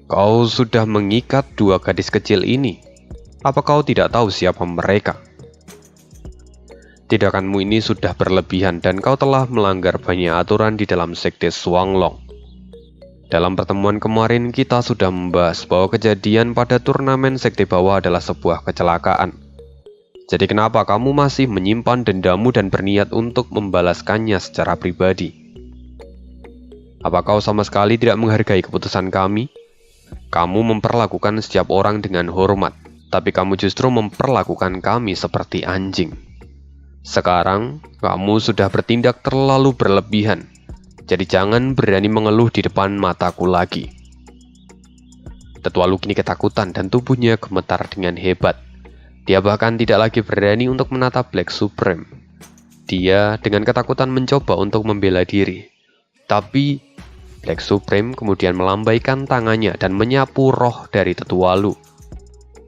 Kau sudah mengikat 2 gadis kecil ini. Apa kau tidak tahu siapa mereka? Tindakanmu ini sudah berlebihan dan kau telah melanggar banyak aturan di dalam Sekte Shuanglong. Dalam pertemuan kemarin kita sudah membahas bahwa kejadian pada turnamen Sekte Bawah adalah sebuah kecelakaan. Jadi kenapa kamu masih menyimpan dendamu dan berniat untuk membalaskannya secara pribadi? Apa kau sama sekali tidak menghargai keputusan kami? Kamu memperlakukan setiap orang dengan hormat, tapi kamu justru memperlakukan kami seperti anjing. Sekarang, kamu sudah bertindak terlalu berlebihan, jadi jangan berani mengeluh di depan mataku lagi." Tetua Lu kini ketakutan dan tubuhnya gemetar dengan hebat. Dia bahkan tidak lagi berani untuk menatap Black Supreme. Dia dengan ketakutan mencoba untuk membela diri. Tapi, Black Supreme kemudian melambaikan tangannya dan menyapu roh dari Tetua Lu.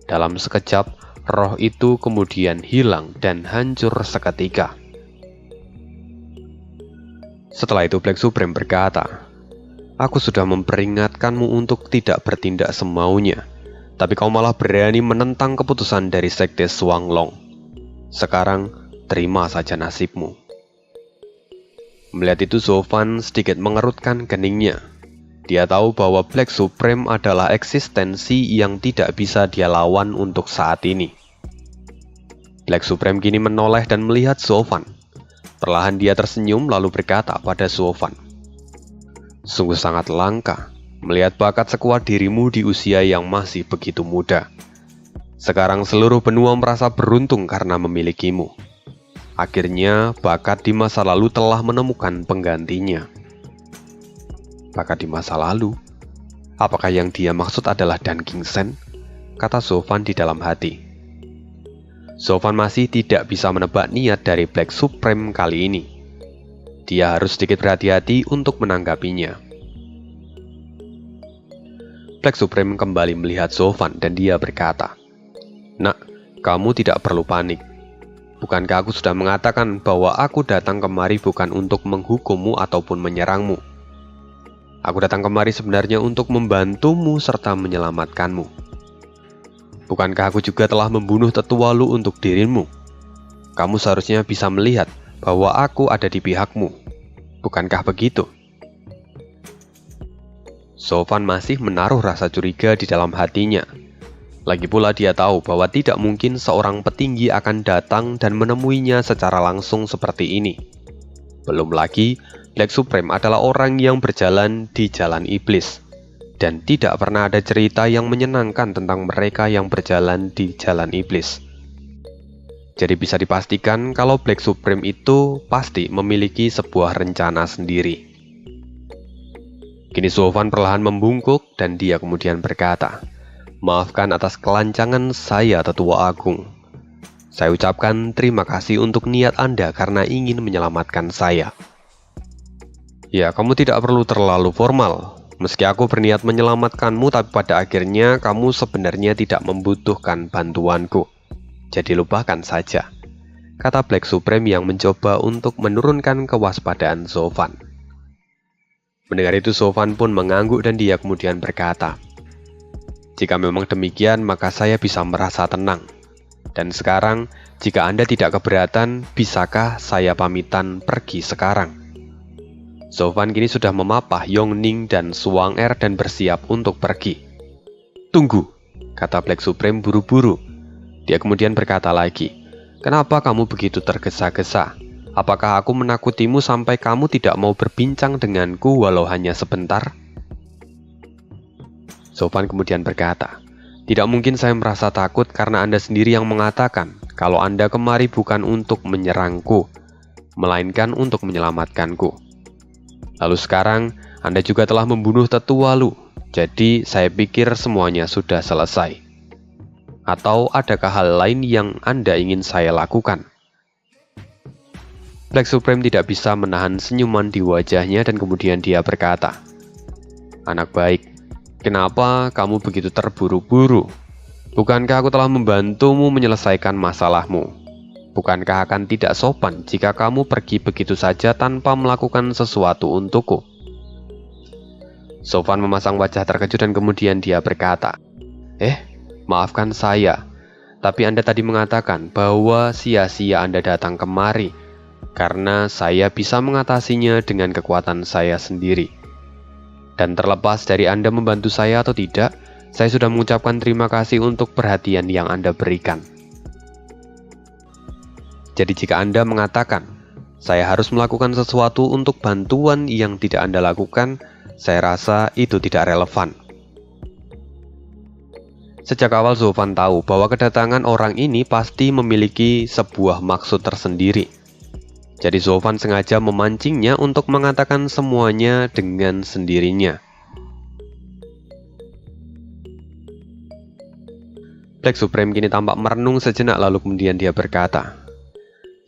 Dalam sekejap, roh itu kemudian hilang dan hancur seketika. Setelah itu Black Supreme berkata, "Aku sudah memperingatkanmu untuk tidak bertindak semaunya, tapi kau malah berani menentang keputusan dari Sekte Shuanglong. Sekarang, terima saja nasibmu." Melihat itu Zofan sedikit mengerutkan keningnya. Dia tahu bahwa Black Supreme adalah eksistensi yang tidak bisa dia lawan untuk saat ini. Black Supreme kini menoleh dan melihat Zofan. Perlahan dia tersenyum lalu berkata pada Zofan, "Sungguh sangat langka melihat bakat sekuat dirimu di usia yang masih begitu muda. Sekarang seluruh benua merasa beruntung karena memilikimu. Akhirnya bakat di masa lalu telah menemukan penggantinya." "Bakat di masa lalu? Apakah yang dia maksud adalah Dan Qingchen?" kata Zofan di dalam hati. Zofan masih tidak bisa menebak niat dari Black Supreme kali ini. Dia harus sedikit berhati-hati untuk menanggapinya. Black Supreme kembali melihat Zofan dan dia berkata, "Nak, kamu tidak perlu panik. Bukankah aku sudah mengatakan bahwa aku datang kemari bukan untuk menghukummu ataupun menyerangmu? Aku datang kemari sebenarnya untuk membantumu serta menyelamatkanmu. Bukankah aku juga telah membunuh Tetua Lu untuk dirimu? Kamu seharusnya bisa melihat bahwa aku ada di pihakmu. Bukankah begitu?" Zofan masih menaruh rasa curiga di dalam hatinya. Lagi pula dia tahu bahwa tidak mungkin seorang petinggi akan datang dan menemuinya secara langsung seperti ini. Belum lagi, Black Supreme adalah orang yang berjalan di jalan iblis. Dan tidak pernah ada cerita yang menyenangkan tentang mereka yang berjalan di jalan iblis. Jadi bisa dipastikan kalau Black Supreme itu pasti memiliki sebuah rencana sendiri. Kini Sofwan perlahan membungkuk dan dia kemudian berkata, "Maafkan atas kelancangan saya, Tetua Agung. Saya ucapkan terima kasih untuk niat Anda karena ingin menyelamatkan saya." Ya, kamu tidak perlu terlalu formal. Meski aku berniat menyelamatkanmu, tapi pada akhirnya kamu sebenarnya tidak membutuhkan bantuanku. Jadi lupakan saja, kata Black Supreme yang mencoba untuk menurunkan kewaspadaan Sofwan. Mendengar itu Sofwan pun mengangguk dan dia kemudian berkata, "Jika memang demikian, maka saya bisa merasa tenang. Dan sekarang, jika Anda tidak keberatan, bisakah saya pamitan pergi sekarang?" Sofwan kini sudah memapah Yongning dan Suwanger dan bersiap untuk pergi. "Tunggu," kata Black Supreme buru-buru. Dia kemudian berkata lagi, "Kenapa kamu begitu tergesa-gesa? Apakah aku menakutimu sampai kamu tidak mau berbincang denganku walau hanya sebentar?" Sofwan kemudian berkata, "Tidak mungkin saya merasa takut karena Anda sendiri yang mengatakan kalau Anda kemari bukan untuk menyerangku, melainkan untuk menyelamatkanku. Lalu sekarang Anda juga telah membunuh Tetua Lu, jadi saya pikir semuanya sudah selesai. Atau adakah hal lain yang Anda ingin saya lakukan?" Black Supreme tidak bisa menahan senyuman di wajahnya dan kemudian dia berkata, "Anak baik, kenapa kamu begitu terburu-buru? Bukankah aku telah membantumu menyelesaikan masalahmu? Bukankah akan tidak sopan jika kamu pergi begitu saja tanpa melakukan sesuatu untukku?" Sofwan memasang wajah terkejut dan kemudian dia berkata, "Maafkan saya, tapi Anda tadi mengatakan bahwa sia-sia Anda datang kemari, karena saya bisa mengatasinya dengan kekuatan saya sendiri. Dan terlepas dari Anda membantu saya atau tidak, saya sudah mengucapkan terima kasih untuk perhatian yang Anda berikan. Jadi jika Anda mengatakan, saya harus melakukan sesuatu untuk bantuan yang tidak Anda lakukan, saya rasa itu tidak relevan." Sejak awal Sofwan tahu bahwa kedatangan orang ini pasti memiliki sebuah maksud tersendiri. Jadi Sofwan sengaja memancingnya untuk mengatakan semuanya dengan sendirinya. Black Supreme kini tampak merenung sejenak lalu kemudian dia berkata,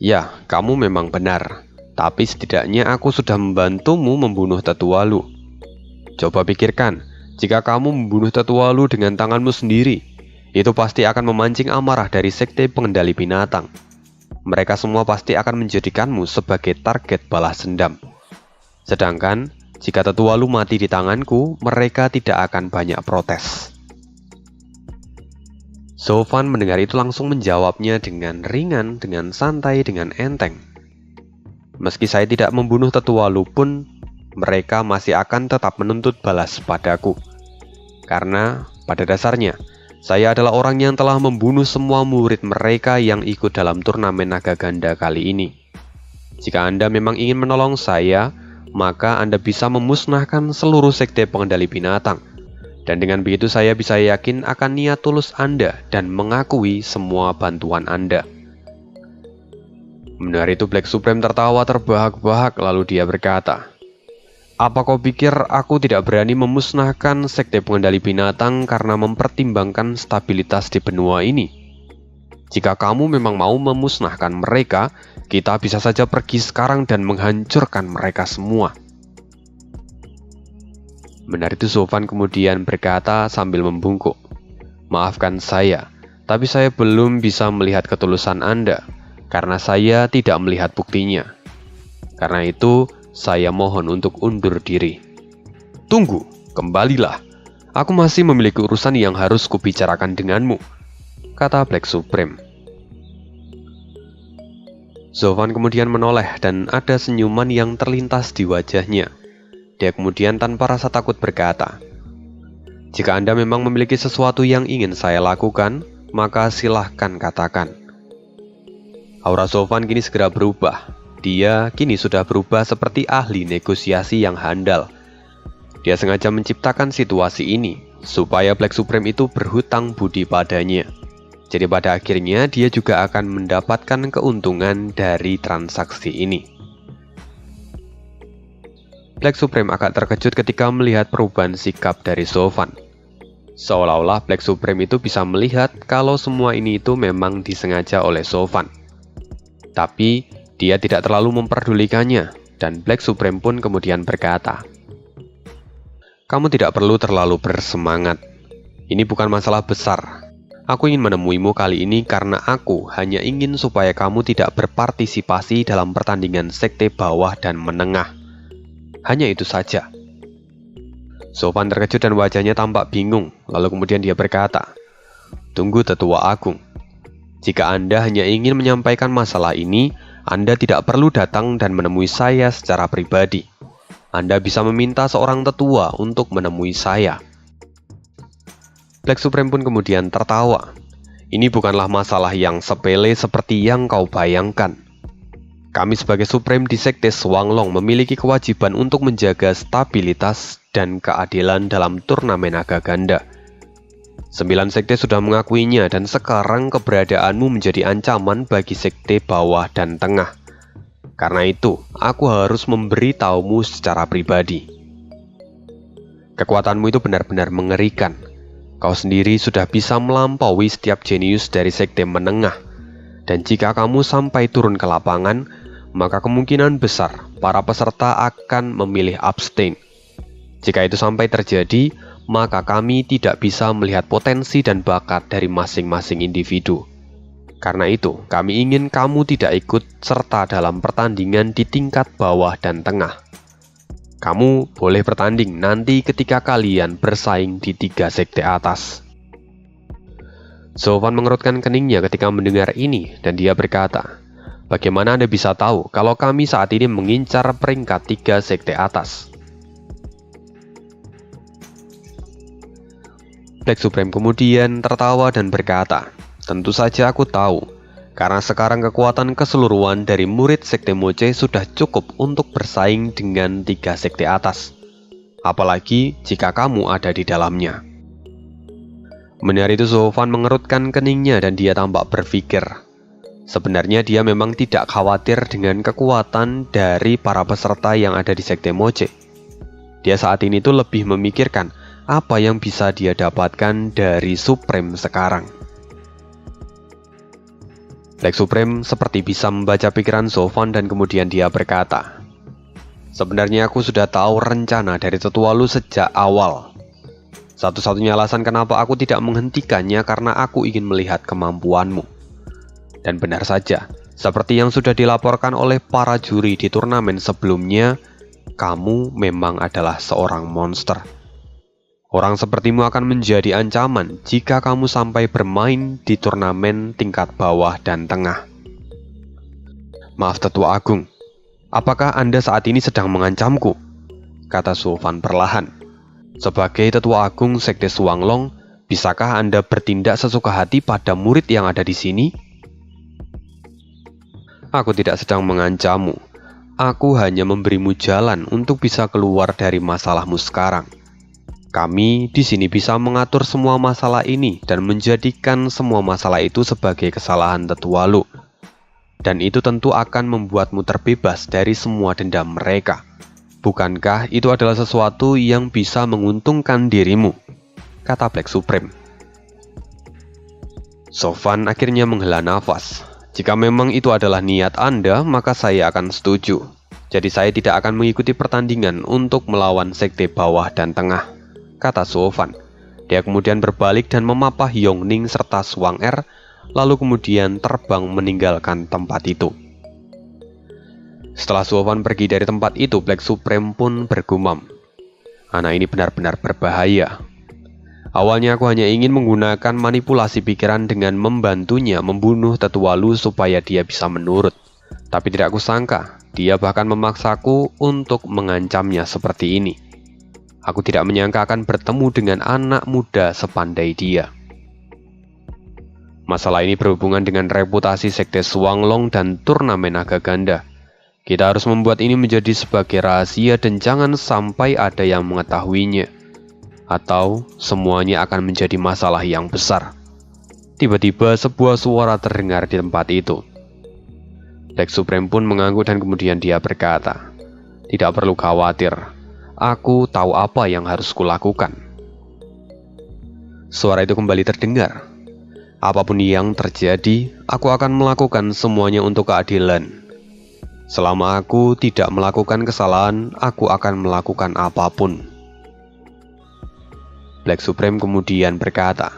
"Ya, kamu memang benar. Tapi setidaknya aku sudah membantumu membunuh Tetua Lu. Coba pikirkan, jika kamu membunuh Tetua Lu dengan tanganmu sendiri, itu pasti akan memancing amarah dari sekte pengendali binatang. Mereka semua pasti akan menjadikanmu sebagai target balas dendam. Sedangkan, jika Tetua Lu mati di tanganku, mereka tidak akan banyak protes." Sofwan mendengar itu langsung menjawabnya dengan ringan, dengan santai, dengan enteng. "Meski saya tidak membunuh Tetua Lu pun, mereka masih akan tetap menuntut balas padaku. Karena pada dasarnya, saya adalah orang yang telah membunuh semua murid mereka yang ikut dalam turnamen naga ganda kali ini. Jika Anda memang ingin menolong saya, maka Anda bisa memusnahkan seluruh sekte pengendali binatang. Dan dengan begitu saya bisa yakin akan niat tulus Anda dan mengakui semua bantuan Anda." Mendengar itu Black Supreme tertawa terbahak-bahak lalu dia berkata, "Apa kau pikir aku tidak berani memusnahkan sekte pengendali binatang karena mempertimbangkan stabilitas di benua ini? Jika kamu memang mau memusnahkan mereka, kita bisa saja pergi sekarang dan menghancurkan mereka semua." Mendengar itu Sofwan kemudian berkata sambil membungkuk, "Maafkan saya, tapi saya belum bisa melihat ketulusan Anda, karena saya tidak melihat buktinya. Karena itu, saya mohon untuk undur diri." "Tunggu, kembalilah. Aku masih memiliki urusan yang harus kubicarakan denganmu," kata Black Supreme. Sofwan kemudian menoleh dan ada senyuman yang terlintas di wajahnya. Dia kemudian tanpa rasa takut berkata, "Jika Anda memang memiliki sesuatu yang ingin saya lakukan, maka silahkan katakan." Aura Sofwan kini segera berubah. dia kini sudah berubah seperti ahli negosiasi yang handal. Dia sengaja menciptakan situasi ini supaya Black Supreme itu berhutang budi padanya. Jadi pada akhirnya dia juga akan mendapatkan keuntungan dari transaksi ini. Black Supreme agak terkejut ketika melihat perubahan sikap dari Sofan. Seolah-olah Black Supreme itu bisa melihat kalau semua ini itu memang disengaja oleh Sofan. Tapi dia tidak terlalu memperdulikannya, dan Black Supreme pun kemudian berkata, "Kamu tidak perlu terlalu bersemangat. Ini bukan masalah besar. Aku ingin menemuimu kali ini karena aku hanya ingin supaya kamu tidak berpartisipasi dalam pertandingan sekte bawah dan menengah. Hanya itu saja." Sofan terkejut dan wajahnya tampak bingung, lalu kemudian dia berkata, "Tunggu Tetua Agung. Jika Anda hanya ingin menyampaikan masalah ini, Anda tidak perlu datang dan menemui saya secara pribadi. Anda bisa meminta seorang tetua untuk menemui saya." Black Supreme pun kemudian tertawa. "Ini bukanlah masalah yang sepele seperti yang kau bayangkan. Kami sebagai Supreme di Sekte Swanglong memiliki kewajiban untuk menjaga stabilitas dan keadilan dalam turnamen naga ganda. 9 sekte sudah mengakuinya dan sekarang keberadaanmu menjadi ancaman bagi sekte bawah dan tengah. Karena itu, aku harus memberitahumu secara pribadi. Kekuatanmu itu benar-benar mengerikan. Kau sendiri sudah bisa melampaui setiap jenius dari sekte menengah. Dan jika kamu sampai turun ke lapangan, maka kemungkinan besar para peserta akan memilih abstain. Jika itu sampai terjadi, maka kami tidak bisa melihat potensi dan bakat dari masing-masing individu. Karena itu, kami ingin kamu tidak ikut serta dalam pertandingan di tingkat bawah dan tengah. Kamu boleh bertanding nanti ketika kalian bersaing di 3 sekte atas." Sofan mengerutkan keningnya ketika mendengar ini dan dia berkata, "Bagaimana Anda bisa tahu kalau kami saat ini mengincar peringkat 3 sekte atas?" Black Supreme kemudian tertawa dan berkata, "Tentu saja aku tahu, karena sekarang kekuatan keseluruhan dari murid Sekte Moche sudah cukup untuk bersaing dengan 3 sekte atas. Apalagi jika kamu ada di dalamnya." Mendengar itu Sofan mengerutkan keningnya dan dia tampak berpikir. Sebenarnya dia memang tidak khawatir dengan kekuatan dari para peserta yang ada di Sekte Moche. Dia saat ini tuh lebih memikirkan apa yang bisa dia dapatkan dari Supreme sekarang. Black Supreme seperti bisa membaca pikiran Sofan dan kemudian dia berkata, "Sebenarnya aku sudah tahu rencana dari tetua lu sejak awal. Satu-satunya alasan kenapa aku tidak menghentikannya karena aku ingin melihat kemampuanmu. Dan benar saja, seperti yang sudah dilaporkan oleh para juri di turnamen sebelumnya, kamu memang adalah seorang monster. Orang sepertimu akan menjadi ancaman jika kamu sampai bermain di turnamen tingkat bawah dan tengah." "Maaf Tetua Agung, apakah Anda saat ini sedang mengancamku?" kata Sofan perlahan. "Sebagai Tetua Agung Sekte Swanglong, bisakah Anda bertindak sesuka hati pada murid yang ada di sini?" "Aku tidak sedang mengancammu. Aku hanya memberimu jalan untuk bisa keluar dari masalahmu sekarang. Kami di sini bisa mengatur semua masalah ini dan menjadikan semua masalah itu sebagai kesalahan tetua lu. Dan itu tentu akan membuatmu terbebas dari semua dendam mereka. Bukankah itu adalah sesuatu yang bisa menguntungkan dirimu?" kata Black Supreme. Sofan akhirnya menghela nafas. "Jika memang itu adalah niat Anda, maka saya akan setuju. Jadi saya tidak akan mengikuti pertandingan untuk melawan sekte bawah dan tengah," kata Sofan. Dia kemudian berbalik dan memapah Yongning serta Swang-er, lalu kemudian terbang meninggalkan tempat itu. Setelah Sofan pergi dari tempat itu, Black Supreme pun bergumam, "Anak ini benar-benar berbahaya. Awalnya aku hanya ingin menggunakan manipulasi pikiran dengan membantunya membunuh Tetua Lu supaya dia bisa menurut. Tapi tidak kusangka, dia bahkan memaksaku untuk mengancamnya seperti ini. Aku tidak menyangka akan bertemu dengan anak muda sepandai dia." Masalah ini berhubungan dengan reputasi Sekte Swanglong dan turnamen naga ganda. Kita harus membuat ini menjadi sebagai rahasia dan jangan sampai ada yang mengetahuinya. Atau semuanya akan menjadi masalah yang besar. Tiba-tiba sebuah suara terdengar di tempat itu. Black Supreme pun mengangguk dan kemudian dia berkata, "Tidak perlu khawatir, aku tahu apa yang harus kulakukan." Suara itu kembali terdengar. "Apapun yang terjadi, aku akan melakukan semuanya untuk keadilan. Selama aku tidak melakukan kesalahan, aku akan melakukan apapun." Black Supreme kemudian berkata,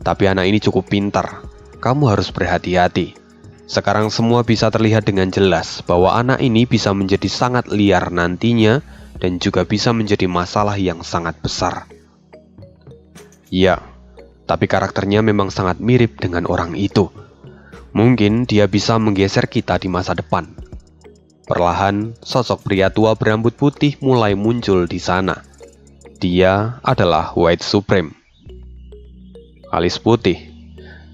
"Tapi anak ini cukup pintar, kamu harus berhati-hati. Sekarang semua bisa terlihat dengan jelas bahwa anak ini bisa menjadi sangat liar nantinya dan juga bisa menjadi masalah yang sangat besar." "Ya, tapi karakternya memang sangat mirip dengan orang itu. Mungkin dia bisa menggeser kita di masa depan." Perlahan, sosok pria tua berambut putih mulai muncul di sana. Dia adalah White Supreme. Alis putih.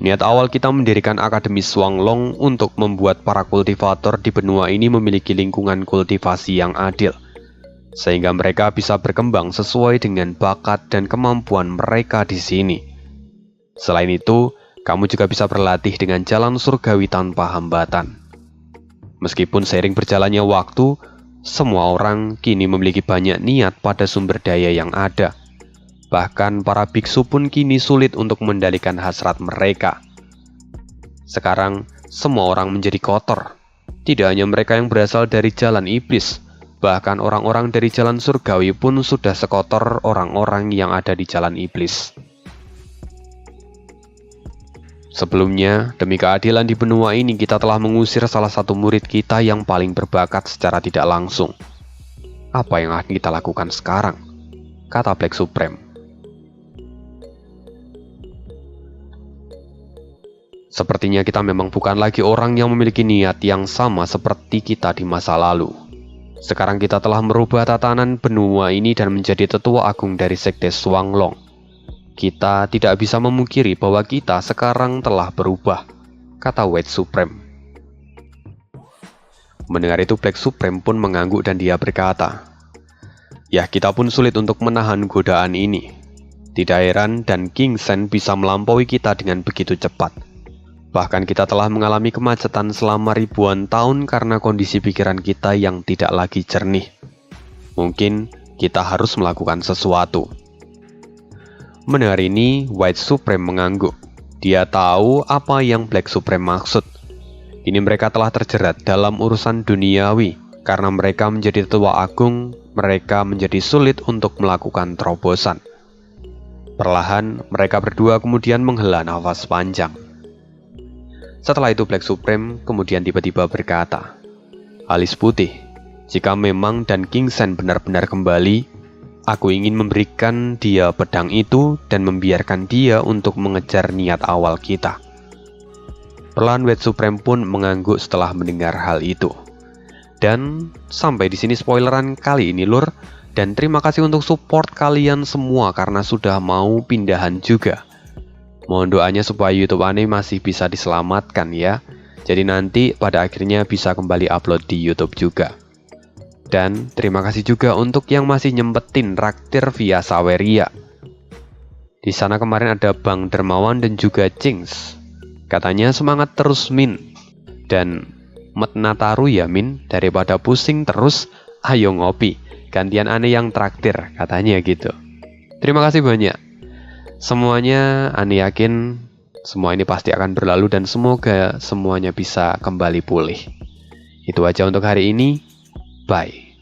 Niat awal kita mendirikan Akademi Swanglong untuk membuat para kultivator di benua ini memiliki lingkungan kultivasi yang adil, sehingga mereka bisa berkembang sesuai dengan bakat dan kemampuan mereka di sini. Selain itu, kamu juga bisa berlatih dengan jalan surgawi tanpa hambatan. Meskipun seiring berjalannya waktu, semua orang kini memiliki banyak niat pada sumber daya yang ada. Bahkan para biksu pun kini sulit untuk mengendalikan hasrat mereka. Sekarang, semua orang menjadi kotor. Tidak hanya mereka yang berasal dari jalan iblis, bahkan orang-orang dari jalan surgawi pun sudah sekotor orang-orang yang ada di jalan iblis. Sebelumnya, demi keadilan di benua ini kita telah mengusir salah satu murid kita yang paling berbakat secara tidak langsung. Apa yang akan kita lakukan sekarang? Kata Black Supreme. Sepertinya kita memang bukan lagi orang yang memiliki niat yang sama seperti kita di masa lalu. Sekarang kita telah merubah tatanan benua ini dan menjadi tetua agung dari Sekte Swanglong. Kita tidak bisa memungkiri bahwa kita sekarang telah berubah, kata White Supreme. Mendengar itu Black Supreme pun mengangguk dan dia berkata, "Ya, kita pun sulit untuk menahan godaan ini. Tidak heran dan King Sen bisa melampaui kita dengan begitu cepat. Bahkan kita telah mengalami kemacetan selama ribuan tahun karena kondisi pikiran kita yang tidak lagi jernih. Mungkin kita harus melakukan sesuatu." Mendengar ini, White Supreme mengangguk. Dia tahu apa yang Black Supreme maksud. Kini mereka telah terjerat dalam urusan duniawi. Karena mereka menjadi tetua agung, mereka menjadi sulit untuk melakukan terobosan. Perlahan, mereka berdua kemudian menghela nafas panjang. Setelah itu Black Supreme kemudian tiba-tiba berkata, "Alis putih, jika memang dan King Sen benar-benar kembali, aku ingin memberikan dia pedang itu dan membiarkan dia untuk mengejar niat awal kita." Perlahan White Supreme pun mengangguk setelah mendengar hal itu. Dan sampai di sini spoileran kali ini lur, dan terima kasih untuk support kalian semua karena sudah mau pindahan juga. Mohon doanya supaya YouTube Ane masih bisa diselamatkan ya. Jadi nanti pada akhirnya bisa kembali upload di YouTube juga. Dan terima kasih juga untuk yang masih nyempetin raktir via Saweria. Di sana kemarin ada Bang Dermawan dan juga Cings. Katanya semangat terus Min. Dan Metnataru ya Min, daripada pusing terus, ayo ngopi. Gantian Ane yang traktir, katanya gitu. Terima kasih banyak. Semuanya Ane yakin semua ini pasti akan berlalu dan semoga semuanya bisa kembali pulih. Itu aja untuk hari ini. Bye.